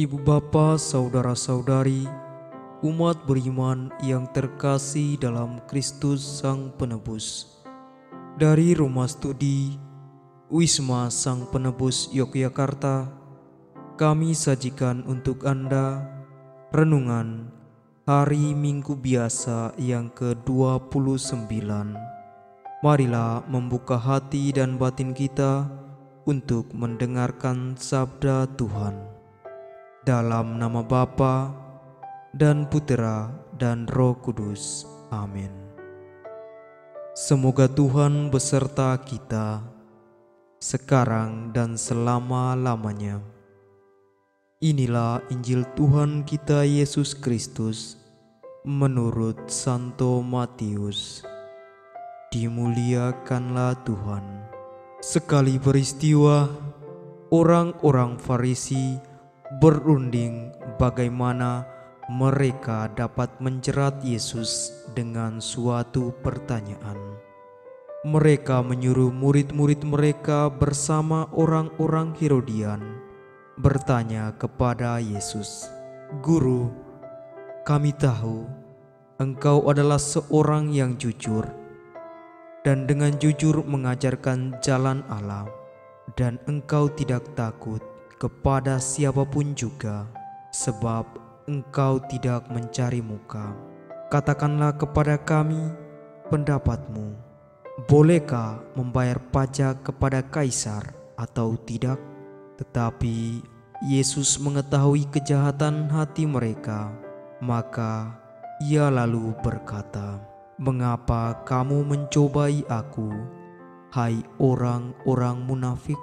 Ibu bapa, saudara-saudari, umat beriman yang terkasih dalam Kristus Sang Penebus. Dari Rumah Studi Wisma Sang Penebus Yogyakarta, kami sajikan untuk Anda renungan Hari Minggu Biasa yang ke-29. Marilah membuka hati dan batin kita untuk mendengarkan sabda Tuhan. Dalam nama Bapa dan Putera dan Roh Kudus. Amin. Semoga Tuhan beserta kita sekarang dan selama-lamanya. Inilah Injil Tuhan kita Yesus Kristus menurut Santo Matius. Dimuliakanlah Tuhan. Sekali peristiwa, orang-orang Farisi berunding bagaimana mereka dapat menjerat Yesus dengan suatu pertanyaan. Mereka menyuruh murid-murid mereka bersama orang-orang Herodian bertanya kepada Yesus, "Guru, kami tahu Engkau adalah seorang yang jujur dan dengan jujur mengajarkan jalan Allah, dan Engkau tidak takut kepada siapapun juga, sebab Engkau tidak mencari muka. Katakanlah kepada kami pendapatmu, bolehkah membayar pajak kepada Kaisar atau tidak?" Tetapi Yesus mengetahui kejahatan hati mereka, maka Ia lalu berkata, "Mengapa kamu mencobai Aku, hai orang-orang munafik?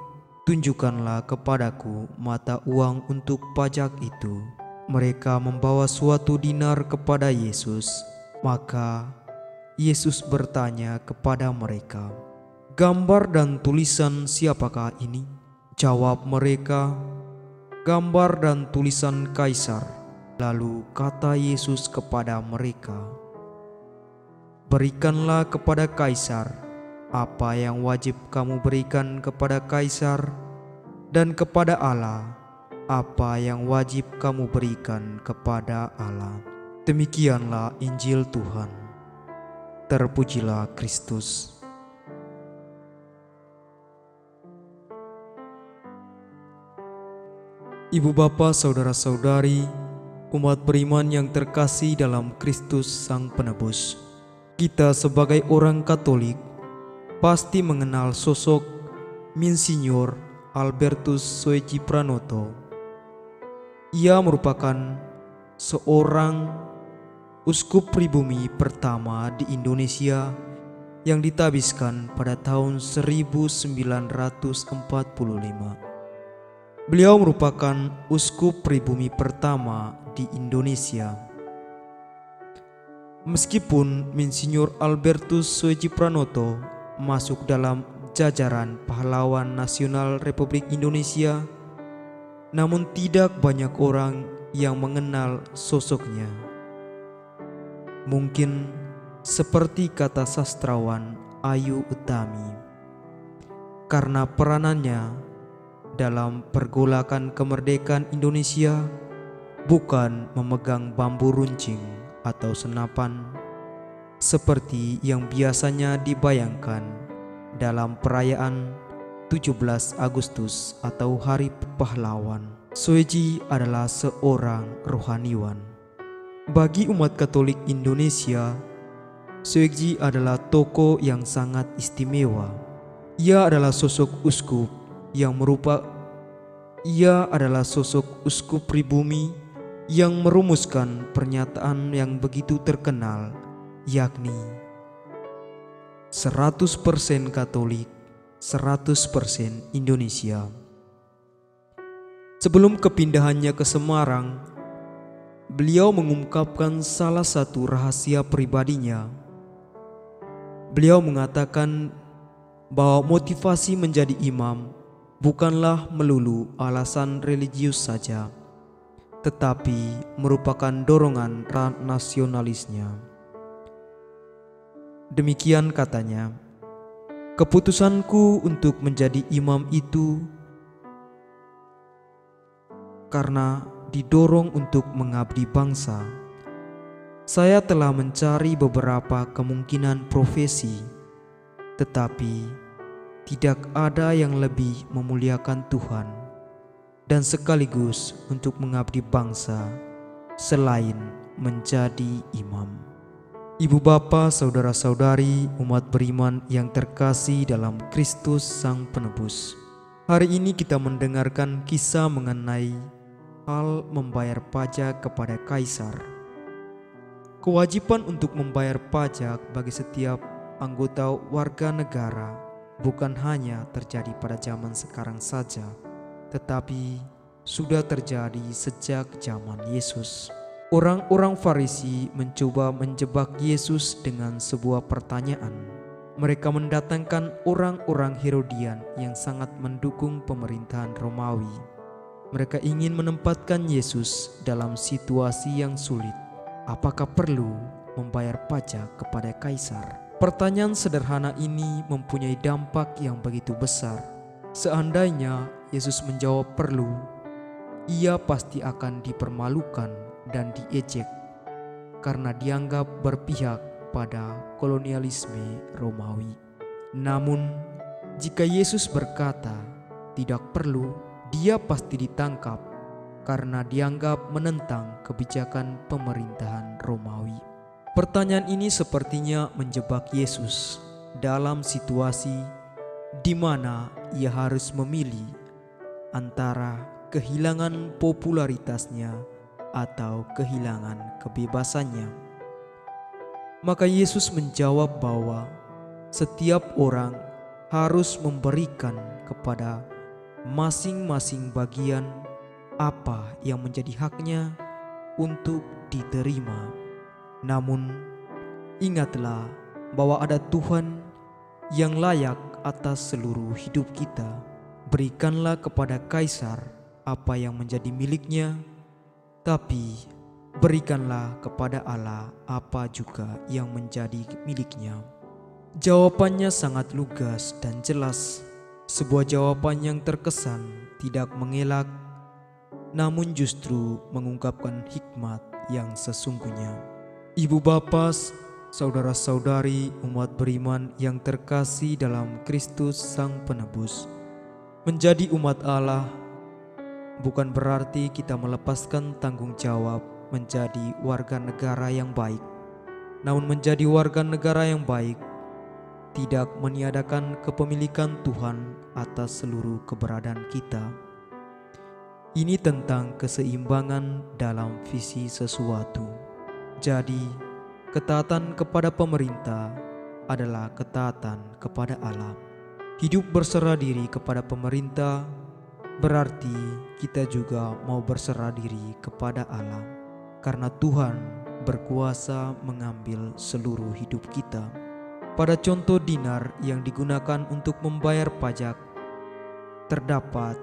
Tunjukkanlah kepadaku mata uang untuk pajak itu." Mereka membawa suatu dinar kepada Yesus. Maka Yesus bertanya kepada mereka, "Gambar dan tulisan siapakah ini?" Jawab mereka, "Gambar dan tulisan Kaisar." Lalu kata Yesus kepada mereka, "Berikanlah kepada Kaisar apa yang wajib kamu berikan kepada Kaisar, dan kepada Allah apa yang wajib kamu berikan kepada Allah." Demikianlah Injil Tuhan. Terpujilah Kristus. Ibu bapa, saudara-saudari, umat beriman yang terkasih dalam Kristus Sang Penebus. Kita sebagai orang Katolik pasti mengenal sosok Monsinyur Albertus Soeji Pranoto. Ia merupakan seorang uskup pribumi pertama di Indonesia yang ditabiskan pada tahun 1945. Beliau merupakan uskup pribumi pertama di Indonesia. Meskipun Monsinyur Albertus Soeji Pranoto masuk dalam jajaran pahlawan nasional Republik Indonesia, namun tidak banyak orang yang mengenal sosoknya. Mungkin seperti kata sastrawan Ayu Utami, karena peranannya dalam pergolakan kemerdekaan Indonesia bukan memegang bambu runcing atau senapan seperti yang biasanya dibayangkan dalam perayaan 17 Agustus atau Hari Pahlawan. Soeji adalah seorang rohaniwan. Bagi umat Katolik Indonesia, Soeji adalah tokoh yang sangat istimewa. Ia adalah sosok uskup pribumi yang merumuskan pernyataan yang begitu terkenal, yakni 100% Katolik, 100% Indonesia. Sebelum kepindahannya ke Semarang, beliau mengungkapkan salah satu rahasia pribadinya. Beliau mengatakan bahwa motivasi menjadi imam bukanlah melulu alasan religius saja, tetapi merupakan dorongan nasionalisnya. Demikian katanya, "Keputusanku untuk menjadi imam itu karena didorong untuk mengabdi bangsa. Saya telah mencari beberapa kemungkinan profesi, tetapi tidak ada yang lebih memuliakan Tuhan dan sekaligus untuk mengabdi bangsa selain menjadi imam. Ibu bapa, saudara-saudari, umat beriman yang terkasih dalam Kristus Sang Penebus. Hari ini kita mendengarkan kisah mengenai hal membayar pajak kepada kaisar. Kewajiban untuk membayar pajak bagi setiap anggota warga negara bukan hanya terjadi pada zaman sekarang saja, tetapi sudah terjadi sejak zaman Yesus. Orang-orang Farisi mencoba menjebak Yesus dengan sebuah pertanyaan. Mereka mendatangkan orang-orang Herodian yang sangat mendukung pemerintahan Romawi. Mereka ingin menempatkan Yesus dalam situasi yang sulit. Apakah perlu membayar pajak kepada kaisar? Pertanyaan sederhana ini mempunyai dampak yang begitu besar. Seandainya Yesus menjawab perlu, ia pasti akan dipermalukan dan diejek karena dianggap berpihak pada kolonialisme Romawi. Namun, jika Yesus berkata tidak perlu, dia pasti ditangkap karena dianggap menentang kebijakan pemerintahan Romawi. Pertanyaan ini sepertinya menjebak Yesus dalam situasi di mana ia harus memilih antara kehilangan popularitasnya atau kehilangan kebebasannya. Maka Yesus menjawab bahwa setiap orang harus memberikan kepada masing-masing bagian apa yang menjadi haknya untuk diterima. Namun ingatlah bahwa ada Tuhan yang layak atas seluruh hidup kita. Berikanlah kepada kaisar apa yang menjadi miliknya, tapi berikanlah kepada Allah apa juga yang menjadi miliknya. Jawabannya sangat lugas dan jelas. Sebuah jawaban yang terkesan tidak mengelak, namun justru mengungkapkan hikmat yang sesungguhnya. Ibu bapa, saudara-saudari, umat beriman yang terkasih dalam Kristus Sang Penebus. Menjadi umat Allah bukan berarti kita melepaskan tanggung jawab menjadi warga negara yang baik. Namun menjadi warga negara yang baik tidak meniadakan kepemilikan Tuhan atas seluruh keberadaan kita. Ini tentang keseimbangan dalam visi sesuatu. Jadi, ketaatan kepada pemerintah adalah ketaatan kepada Allah. Hidup berserah diri kepada pemerintah berarti kita juga mau berserah diri kepada Allah, karena Tuhan berkuasa mengambil seluruh hidup kita. Pada contoh dinar yang digunakan untuk membayar pajak, terdapat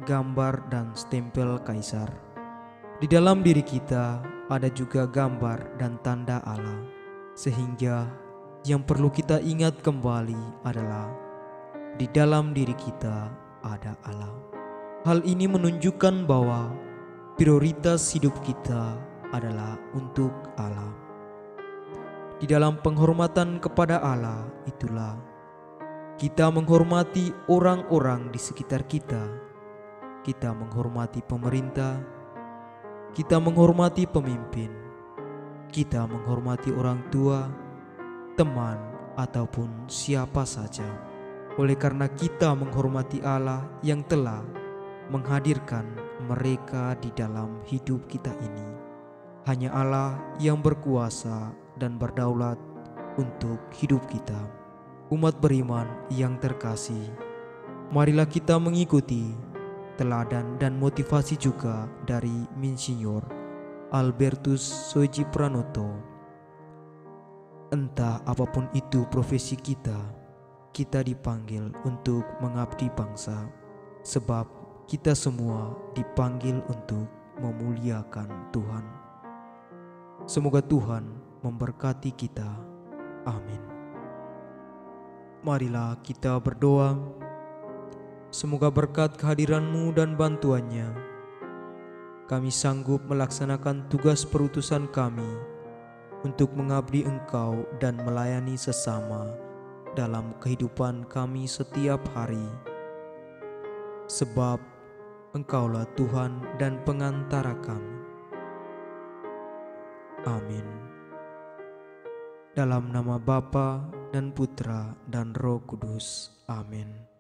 gambar dan stempel kaisar. Di dalam diri kita ada juga gambar dan tanda Allah, sehingga yang perlu kita ingat kembali adalah di dalam diri kita ada Allah. Hal ini menunjukkan bahwa prioritas hidup kita adalah untuk Allah. Di dalam penghormatan kepada Allah itulah kita menghormati orang-orang di sekitar kita. Kita menghormati pemerintah, kita menghormati pemimpin, kita menghormati orang tua, teman, ataupun siapa saja. Oleh karena kita menghormati Allah yang telah menghadirkan mereka di dalam hidup kita ini. Hanya Allah yang berkuasa dan berdaulat untuk hidup kita. Umat beriman yang terkasih, marilah kita mengikuti teladan dan motivasi juga dari Insinyur Albertus Soji Pranoto. Entah apapun itu profesi kita, kita dipanggil untuk mengabdi bangsa, sebab kita semua dipanggil untuk memuliakan Tuhan. Semoga Tuhan memberkati kita. Amin. Marilah kita berdoa. Semoga berkat kehadiran-Mu dan bantuannya kami sanggup melaksanakan tugas perutusan kami untuk mengabdi Engkau dan melayani sesama dalam kehidupan kami setiap hari. Sebab Engkaulah Tuhan dan pengantara kami. Amin. Dalam nama Bapa dan Putra dan Roh Kudus. Amin.